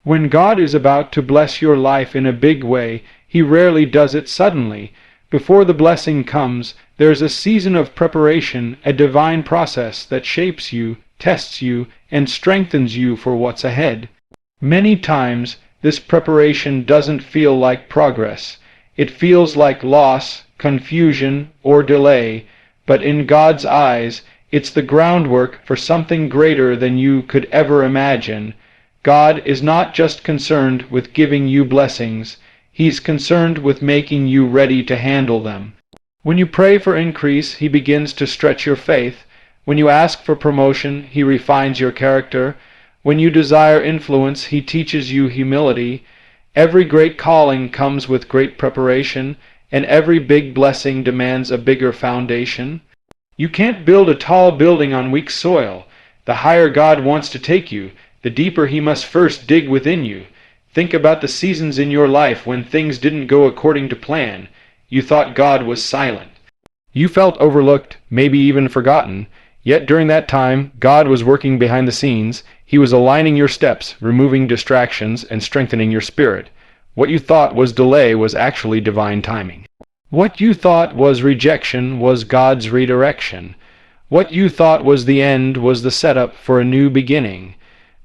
When God is about to bless your life in a big way, He rarely does it suddenly. Before the blessing comes, there's a season of preparation, a divine process that shapes you, tests you, and strengthens you for what's ahead. Many times, this preparation doesn't feel like progress. It feels like loss, confusion, or delay, but in God's eyes, it's the groundwork for something greater than you could ever imagine. God is not just concerned with giving you blessings, He's concerned with making you ready to handle them. When you pray for increase, He begins to stretch your faith. When you ask for promotion, He refines your character. When you desire influence, He teaches you humility. Every great calling comes with great preparation, and every big blessing demands a bigger foundation. You can't build a tall building on weak soil. The higher God wants to take you, the deeper He must first dig within you. Think about the seasons in your life when things didn't go according to plan. You thought God was silent. You felt overlooked, maybe even forgotten. Yet during that time, God was working behind the scenes. He was aligning your steps, removing distractions, and strengthening your spirit. What you thought was delay was actually divine timing. What you thought was rejection was God's redirection. What you thought was the end was the setup for a new beginning.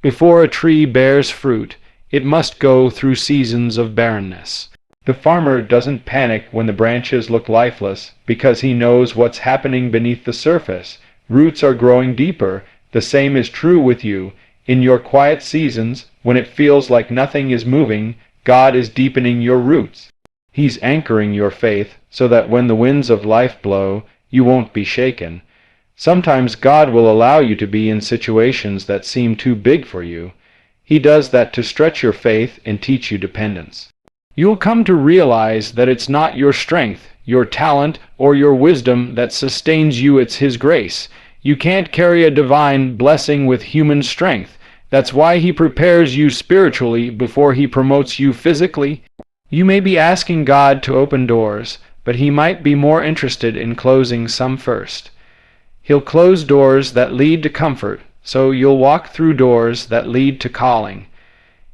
Before a tree bears fruit, it must go through seasons of barrenness. The farmer doesn't panic when the branches look lifeless because he knows what's happening beneath the surface. Roots are growing deeper. The same is true with you. In your quiet seasons, when it feels like nothing is moving, God is deepening your roots. He's anchoring your faith so that when the winds of life blow, you won't be shaken. Sometimes God will allow you to be in situations that seem too big for you. He does that to stretch your faith and teach you dependence. You'll come to realize that it's not your strength, your talent, or your wisdom that sustains you, it's His grace. You can't carry a divine blessing with human strength. That's why He prepares you spiritually before He promotes you physically. You may be asking God to open doors, but He might be more interested in closing some first. He'll close doors that lead to comfort, so you'll walk through doors that lead to calling.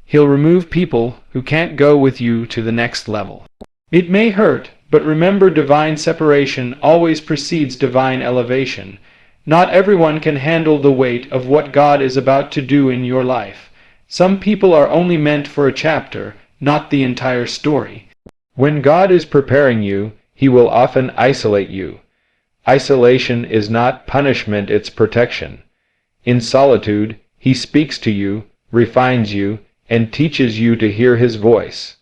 He'll remove people who can't go with you to the next level. It may hurt, but remember, divine separation always precedes divine elevation. Not everyone can handle the weight of what God is about to do in your life. Some people are only meant for a chapter, not the entire story. When God is preparing you, He will often isolate you. Isolation is not punishment, it's protection. In solitude, He speaks to you, refines you, and teaches you to hear His voice.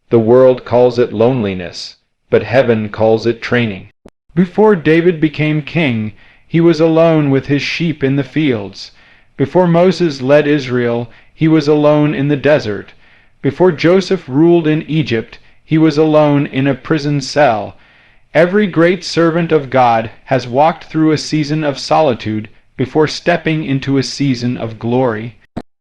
The world calls it loneliness, but heaven calls it training. Before David became king, he was alone with his sheep in the fields. Before Moses led Israel, he was alone in the desert. Before Joseph ruled in Egypt, he was alone in a prison cell. Every great servant of God has walked through a season of solitude before stepping into a season of glory.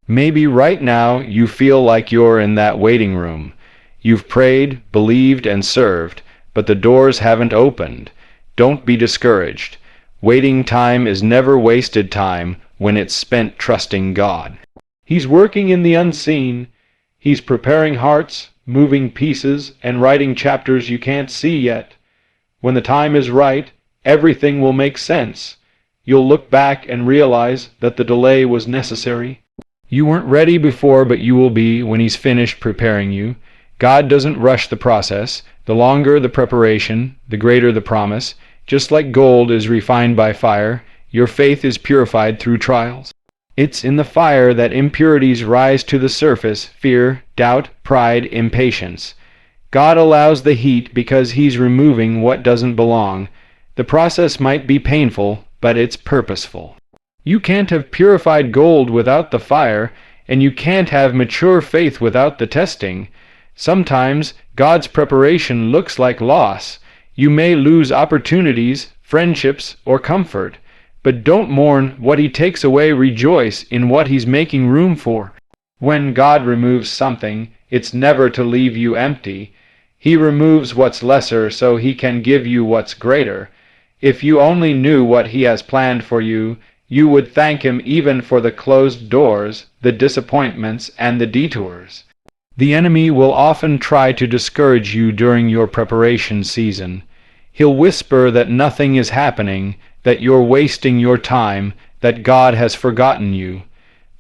Maybe right now you feel like you're in that waiting room. You've prayed, believed, and served, but the doors haven't opened. Don't be discouraged. Waiting time is never wasted time when it's spent trusting God. He's working in the unseen. He's preparing hearts, moving pieces, and writing chapters you can't see yet. When the time is right, everything will make sense. You'll look back and realize that the delay was necessary. You weren't ready before, but you will be when He's finished preparing you. God doesn't rush the process. The longer the preparation, the greater the promise. Just like gold is refined by fire, your faith is purified through trials. It's in the fire that impurities rise to the surface: fear, doubt, pride, impatience. God allows the heat because He's removing what doesn't belong. The process might be painful, but it's purposeful. You can't have purified gold without the fire, and you can't have mature faith without the testing. Sometimes God's preparation looks like loss. You may lose opportunities, friendships, or comfort, but don't mourn what He takes away. Rejoice in what He's making room for. When God removes something, it's never to leave you empty. He removes what's lesser so He can give you what's greater. If you only knew what He has planned for you, you would thank him even for the closed doors, the disappointments, and the detours. The enemy will often try to discourage you during your preparation season. He'll whisper that nothing is happening, that you're wasting your time, that God has forgotten you.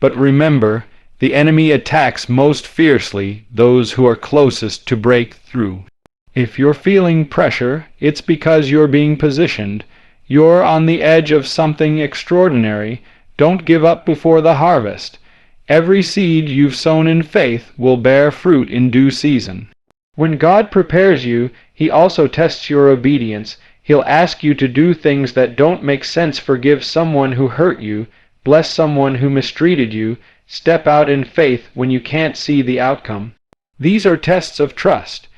But remember, the enemy attacks most fiercely those who are closest to break through. If you're feeling pressure, it's because you're being positioned. You're on the edge of something extraordinary. Don't give up before the harvest. Every seed you've sown in faith will bear fruit in due season. When God prepares you, He also tests your obedience. He'll ask you to do things that don't make sense. Forgive someone who hurt you, bless someone who mistreated you, step out in faith when you can't see the outcome. These are tests of trust.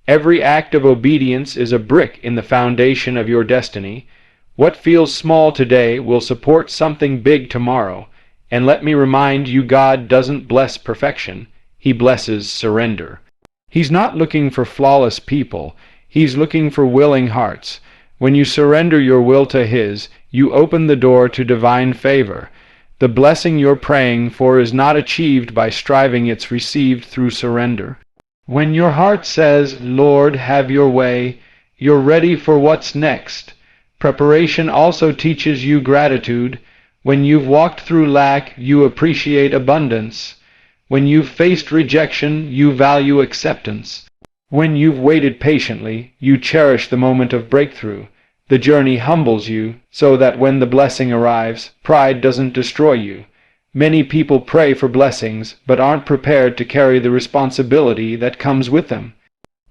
Every act of obedience is a brick in the foundation of your destiny. What feels small today will support something big tomorrow. And let me remind you, God doesn't bless perfection. He blesses surrender. He's not looking for flawless people. He's looking for willing hearts. When you surrender your will to His, you open the door to divine favor. The blessing you're praying for is not achieved by striving, it's received through surrender. When your heart says, "Lord, have your way," you're ready for what's next. Preparation also teaches you gratitude. When you've walked through lack, you appreciate abundance. When you've faced rejection, you value acceptance. When you've waited patiently, you cherish the moment of breakthrough. The journey humbles you, so that when the blessing arrives, pride doesn't destroy you. Many people pray for blessings, but aren't prepared to carry the responsibility that comes with them.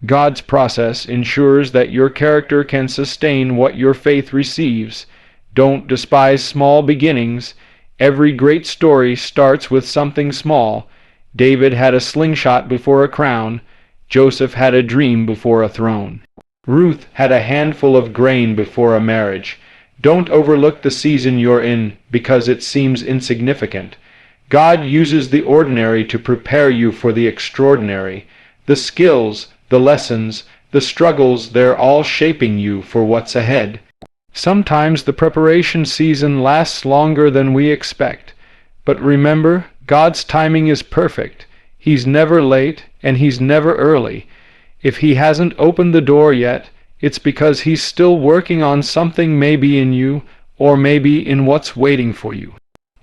God's process ensures that your character can sustain what your faith receives. Don't despise small beginnings. Every great story starts with something small. David had a slingshot before a crown. Joseph had a dream before a throne. Ruth had a handful of grain before a marriage. Don't overlook the season you're in because it seems insignificant. God uses the ordinary to prepare you for the extraordinary. The skills, the lessons, the struggles, they're all shaping you for what's ahead. Sometimes the preparation season lasts longer than we expect. But remember, God's timing is perfect. He's never late and He's never early. If He hasn't opened the door yet, it's because He's still working on something, maybe in you, or maybe in what's waiting for you.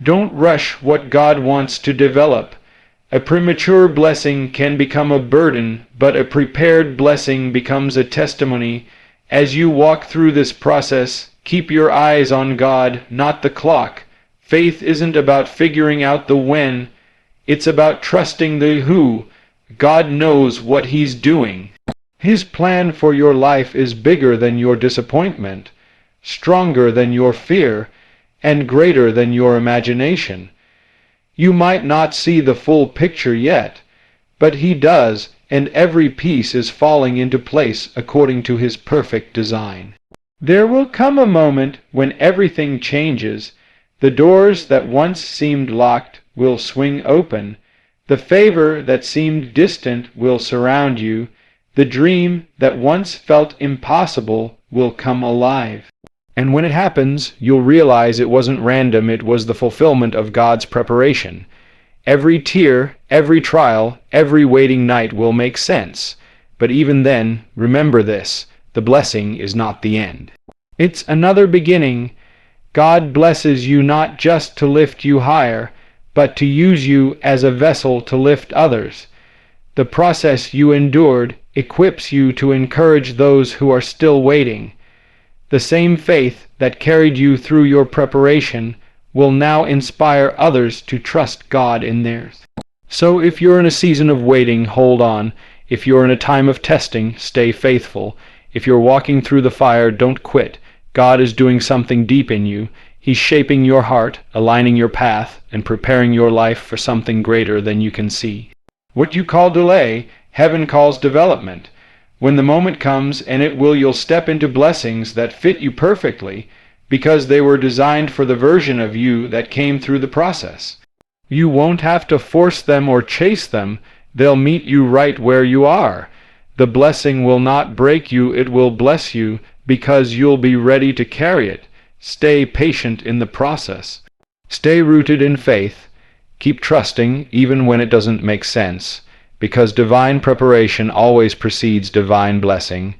Don't rush what God wants to develop. A premature blessing can become a burden, but a prepared blessing becomes a testimony. As you walk through this process, keep your eyes on God, not the clock. Faith isn't about figuring out the when, it's about trusting the who. God knows what He's doing. His plan for your life is bigger than your disappointment, stronger than your fear, and greater than your imagination. You might not see the full picture yet, but He does, and every piece is falling into place according to His perfect design. There will come a moment when everything changes. The doors that once seemed locked will swing open. The favor that seemed distant will surround you. The dream that once felt impossible will come alive. And when it happens, you'll realize it wasn't random, it was the fulfillment of God's preparation. Every tear, every trial, every waiting night will make sense. But even then, remember this, the blessing is not the end. It's another beginning. God blesses you not just to lift you higher, but to use you as a vessel to lift others. The process you endured equips you to encourage those who are still waiting. The same faith that carried you through your preparation will now inspire others to trust God in theirs. So if you're in a season of waiting, hold on. If you're in a time of testing, stay faithful. If you're walking through the fire, don't quit. God is doing something deep in you. He's shaping your heart, aligning your path, and preparing your life for something greater than you can see. What you call delay, heaven calls development. When the moment comes, and it will, you'll step into blessings that fit you perfectly, because they were designed for the version of you that came through the process. You won't have to force them or chase them. They'll meet you right where you are. The blessing will not break you, it will bless you, because you'll be ready to carry it. Stay patient in the process. Stay rooted in faith. Keep trusting even when it doesn't make sense, because divine preparation always precedes divine blessing.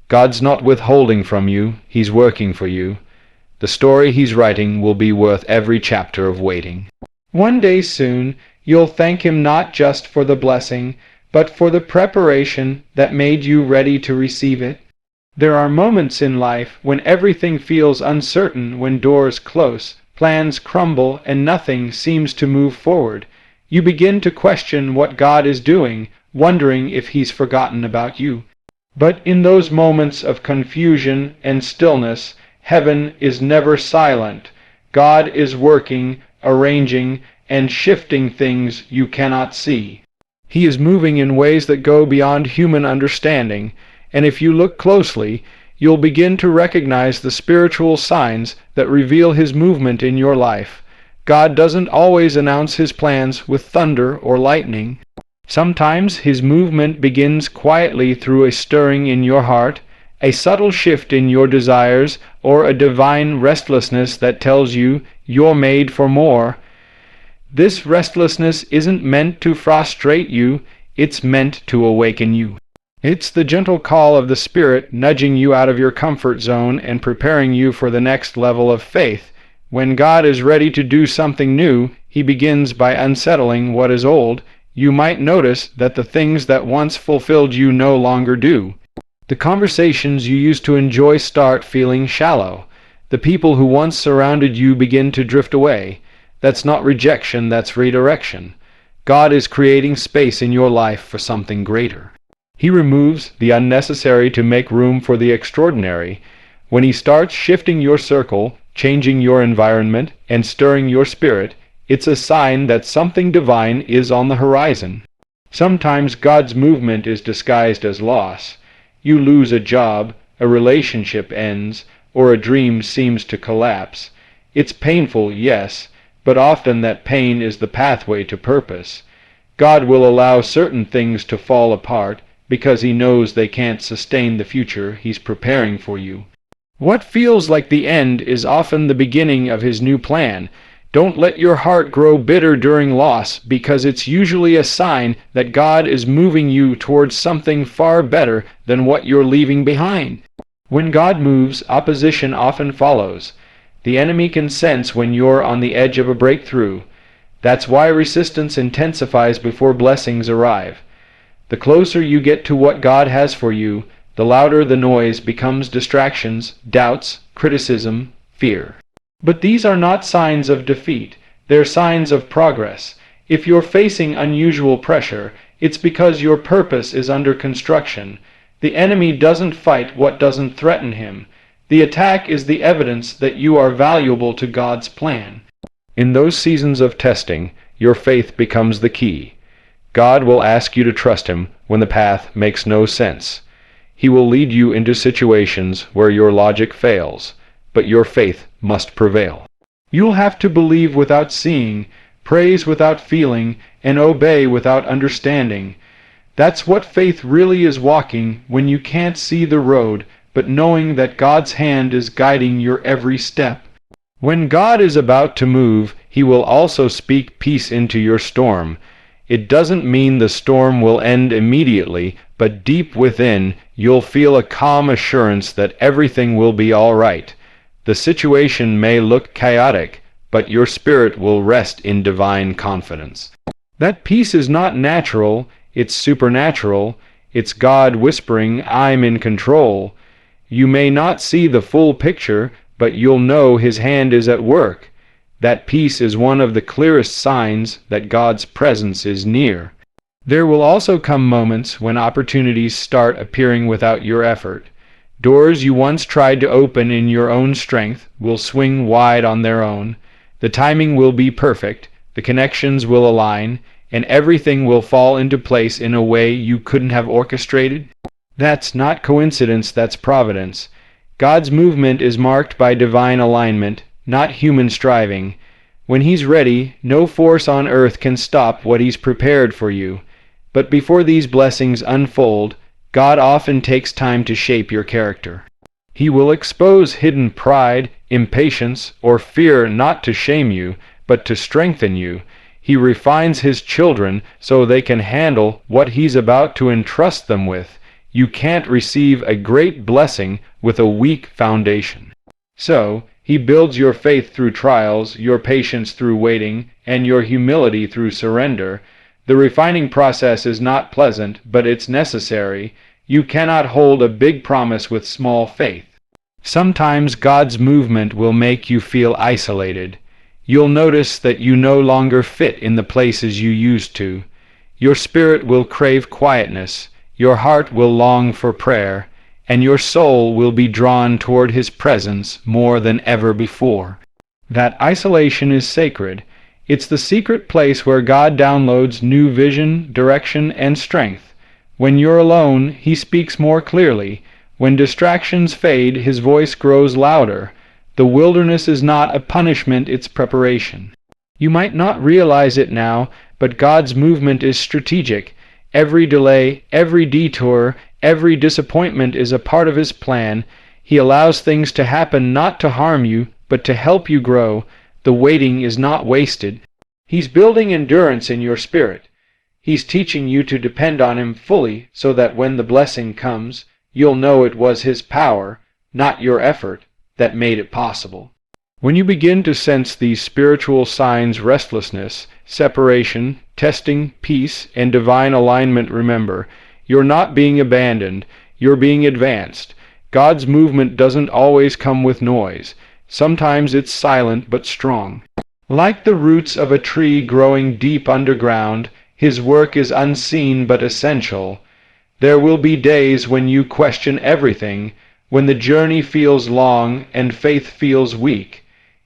God's not withholding from you, He's working for you. The story He's writing will be worth every chapter of waiting. One day soon, you'll thank Him not just for the blessing, but for the preparation that made you ready to receive it. There are moments in life when everything feels uncertain, when doors close, plans crumble, and nothing seems to move forward. You begin to question what God is doing, wondering if He's forgotten about you. But in those moments of confusion and stillness, heaven is never silent. God is working, arranging, and shifting things you cannot see. He is moving in ways that go beyond human understanding, and if you look closely, you'll begin to recognize the spiritual signs that reveal His movement in your life. God doesn't always announce His plans with thunder or lightning. Sometimes His movement begins quietly through a stirring in your heart, a subtle shift in your desires, or a divine restlessness that tells you you're made for more. This restlessness isn't meant to frustrate you, it's meant to awaken you. It's the gentle call of the Spirit nudging you out of your comfort zone and preparing you for the next level of faith. When God is ready to do something new, He begins by unsettling what is old. You might notice that the things that once fulfilled you no longer do. The conversations you used to enjoy start feeling shallow. The people who once surrounded you begin to drift away. That's not rejection, that's redirection. God is creating space in your life for something greater. He removes the unnecessary to make room for the extraordinary. When He starts shifting your circle, changing your environment, and stirring your spirit, it's a sign that something divine is on the horizon. Sometimes God's movement is disguised as loss. You lose a job, a relationship ends, or a dream seems to collapse. It's painful, yes, but often that pain is the pathway to purpose. God will allow certain things to fall apart because He knows they can't sustain the future He's preparing for you. What feels like the end is often the beginning of His new plan. Don't let your heart grow bitter during loss, because it's usually a sign that God is moving you towards something far better than what you're leaving behind. When God moves, opposition often follows. The enemy can sense when you're on the edge of a breakthrough. That's why resistance intensifies before blessings arrive. The closer you get to what God has for you, the louder the noise becomes distractions, doubts, criticism, fear. But these are not signs of defeat, they're signs of progress. If you're facing unusual pressure, it's because your purpose is under construction. The enemy doesn't fight what doesn't threaten him. The attack is the evidence that you are valuable to God's plan. In those seasons of testing, your faith becomes the key. God will ask you to trust Him when the path makes no sense. He will lead you into situations where your logic fails, but your faith must prevail. You'll have to believe without seeing, praise without feeling, and obey without understanding. That's what faith really is, walking when you can't see the road, but knowing that God's hand is guiding your every step. When God is about to move, He will also speak peace into your storm. It doesn't mean the storm will end immediately, but deep within, you'll feel a calm assurance that everything will be all right. The situation may look chaotic, but your spirit will rest in divine confidence. That peace is not natural, it's supernatural. It's God whispering, "I'm in control." You may not see the full picture, but you'll know His hand is at work. That peace is one of the clearest signs that God's presence is near. There will also come moments when opportunities start appearing without your effort. Doors you once tried to open in your own strength will swing wide on their own. The timing will be perfect, the connections will align, and everything will fall into place in a way you couldn't have orchestrated. That's not coincidence, that's providence. God's movement is marked by divine alignment, not human striving. When He's ready, no force on earth can stop what He's prepared for you. But before these blessings unfold, God often takes time to shape your character. He will expose hidden pride, impatience, or fear not to shame you, but to strengthen you. He refines his children so they can handle what he's about to entrust them with. You can't receive a great blessing with a weak foundation. So, he builds your faith through trials, your patience through waiting, and your humility through surrender. The refining process is not pleasant, but it's necessary. You cannot hold a big promise with small faith. Sometimes God's movement will make you feel isolated. You'll notice that you no longer fit in the places you used to. Your spirit will crave quietness, your heart will long for prayer, and your soul will be drawn toward His presence more than ever before. That isolation is sacred. It's the secret place where God downloads new vision, direction, and strength. When you're alone, He speaks more clearly. When distractions fade, His voice grows louder. The wilderness is not a punishment, it's preparation. You might not realize it now, but God's movement is strategic. Every delay, every detour, every disappointment is a part of His plan. He allows things to happen not to harm you, but to help you grow. The waiting is not wasted. He's building endurance in your spirit. He's teaching you to depend on Him fully so that when the blessing comes, you'll know it was His power, not your effort, that made it possible. When you begin to sense these spiritual signs, restlessness, separation, testing, peace, and divine alignment, remember, you're not being abandoned, you're being advanced. God's movement doesn't always come with noise. Sometimes it's silent but strong. Like the roots of a tree growing deep underground, His work is unseen but essential. There will be days when you question everything, when the journey feels long and faith feels weak.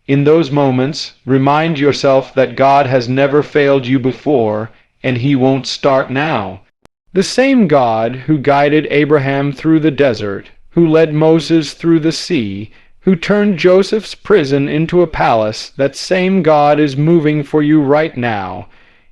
In those moments, remind yourself that God has never failed you before, and He won't start now. The same God who guided Abraham through the desert, who led Moses through the sea, who turned Joseph's prison into a palace, that same God is moving for you right now.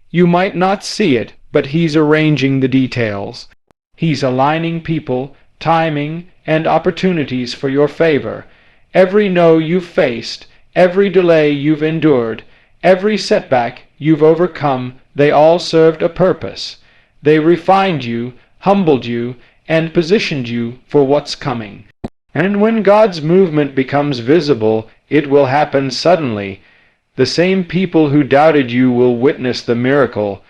You might not see it, but He's arranging the details. He's aligning people, timing, and opportunities for your favor. Every no you've faced, every delay you've endured, every setback you've overcome, they all served a purpose. They refined you, humbled you, and positioned you for what's coming. And when God's movement becomes visible, it will happen suddenly. The same people who doubted you will witness the miracle.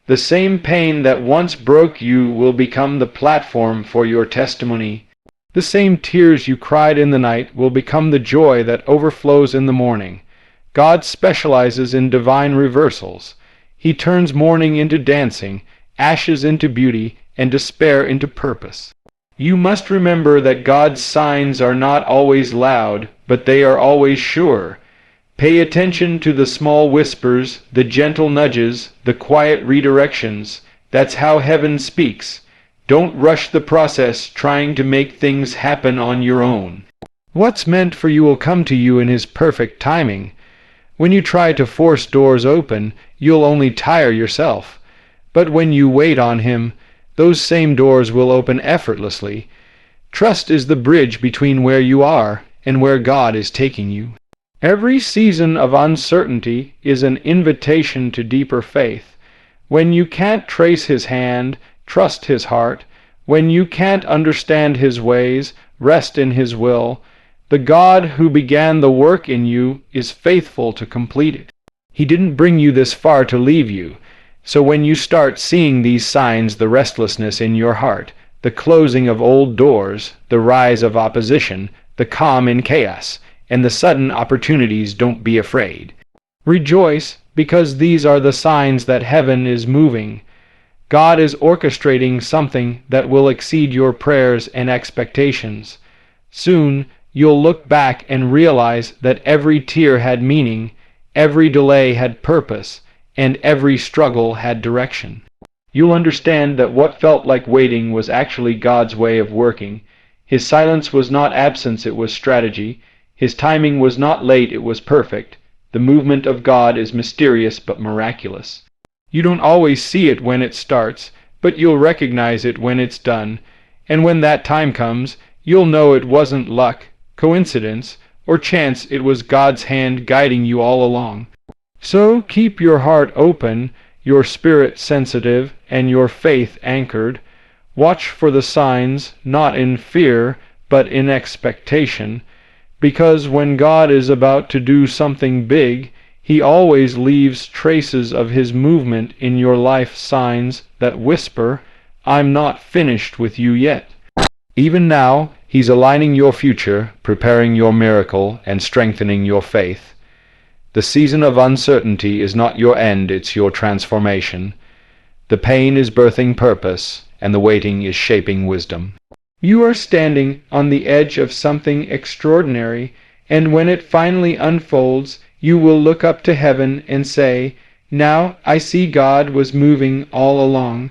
The same pain that once broke you will become the platform for your testimony. The same tears you cried in the night will become the joy that overflows in the morning. God specializes in divine reversals. He turns mourning into dancing, ashes into beauty, and despair into purpose. You must remember that God's signs are not always loud, but they are always sure. Pay attention to the small whispers, the gentle nudges, the quiet redirections. That's how heaven speaks. Don't rush the process trying to make things happen on your own. What's meant for you will come to you in His perfect timing. When you try to force doors open, you'll only tire yourself. But when you wait on Him, those same doors will open effortlessly. Trust is the bridge between where you are and where God is taking you. Every season of uncertainty is an invitation to deeper faith. When you can't trace His hand, trust His heart. When you can't understand His ways, rest in His will. The God who began the work in you is faithful to complete it. He didn't bring you this far to leave you. So when you start seeing these signs, the restlessness in your heart, the closing of old doors, the rise of opposition, the calm in chaos, and the sudden opportunities, don't be afraid. Rejoice, because these are the signs that heaven is moving. God is orchestrating something that will exceed your prayers and expectations. Soon, you'll look back and realize that every tear had meaning, every delay had purpose, and every struggle had direction. You'll understand that what felt like waiting was actually God's way of working. His silence was not absence, it was strategy. His timing was not late, it was perfect. The movement of God is mysterious but miraculous. You don't always see it when it starts, but you'll recognize it when it's done. And when that time comes, you'll know it wasn't luck, coincidence, or chance. It was God's hand guiding you all along. So keep your heart open, your spirit sensitive, and your faith anchored. Watch for the signs, not in fear, but in expectation, because when God is about to do something big, He always leaves traces of His movement in your life, signs that whisper, "I'm not finished with you yet." Even now, He's aligning your future, preparing your miracle, and strengthening your faith. The season of uncertainty is not your end, it's your transformation. The pain is birthing purpose, and the waiting is shaping wisdom. You are standing on the edge of something extraordinary, and when it finally unfolds, you will look up to heaven and say, "Now I see God was moving all along.